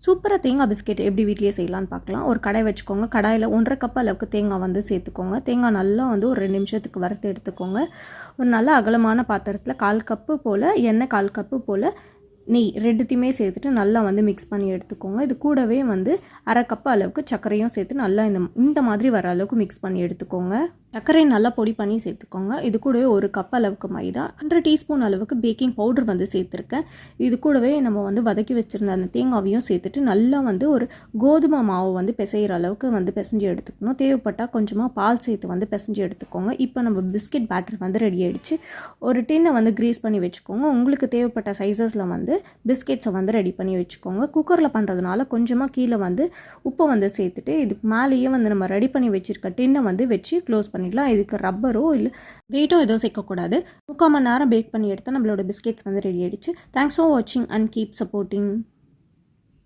சூப்பராக தேங்காய் பிஸ்கெட் எப்படி வீட்லேயே செய்யலான்னு பார்க்கலாம். ஒரு கடாய் வச்சுக்கோங்க. கடாயில் 1.5 கப் அளவுக்கு தேங்காய் வந்து சேர்த்துக்கோங்க. தேங்காய் நல்லா வந்து ஒரு 2 நிமிஷத்துக்கு வறுத்து எடுத்துக்கோங்க. ஒரு நல்ல அகலமான பாத்திரத்தில் 1/4 கப்பு போல் எண்ணெய், 1/4 கப்பு போல் நெய் ரெண்டுத்தையுமே சேர்த்துட்டு நல்லா வந்து மிக்ஸ் பண்ணி எடுத்துக்கோங்க. இது கூடவே வந்து 1/2 கப்பு அளவுக்கு சர்க்கரையும் சேர்த்து நல்லா இந்த மாதிரி வர அளவுக்கு மிக்ஸ் பண்ணி எடுத்துக்கோங்க. சர்க்கரையை நல்லா பொடி பண்ணி சேர்த்துக்கோங்க. இது கூடவே 1 கப் அளவுக்கு மைதா, 1/2 டீஸ்பூன் அளவுக்கு பேக்கிங் பவுடர் வந்து சேர்த்துருக்கேன். இது கூடவே நம்ம வந்து வதக்கி வச்சுருந்த அந்த தேங்காவையும் சேர்த்துட்டு நல்லா வந்து ஒரு கோதுமை மாவு வந்து பிசைகிற அளவுக்கு வந்து பிசைஞ்சு எடுத்துக்கணும். தேவைப்பட்டால் கொஞ்சமாக பால் சேர்த்து வந்து பிசைஞ்சு எடுத்துக்கோங்க. இப்போ நம்ம பிஸ்கெட் பேட்டர் வந்து ரெடி ஆகிடுச்சு. ஒரு டின்னை வந்து க்ரீஸ் பண்ணி வச்சுக்கோங்க. உங்களுக்கு தேவைப்பட்ட சைஸஸில் வந்து பிஸ்கெட்ஸை வந்து ரெடி பண்ணி வச்சுக்கோங்க. குக்கரில் பண்ணுறதுனால கொஞ்சமாக கீழே வந்து உப்பை வந்து சேர்த்துட்டு இதுக்கு மேலேயே வந்து நம்ம ரெடி பண்ணி வச்சுருக்க டின்னை வந்து வச்சு க்ளோஸ் பண்ணிடலாம். இதுக்கு ரப்பரோ இல்லை வெயிட்டோ எதுவும் சேர்க்கக்கூடாது. 3/4 மணி நேரம் பேக் பண்ணி எடுத்தால் நம்மளோட பிஸ்கெட்ஸ் வந்து ரெடி ஆகிடுச்சு. தேங்க்ஸ் ஃபார் வாட்சிங் அண்ட் கீப் சப்போர்ட்டிங்.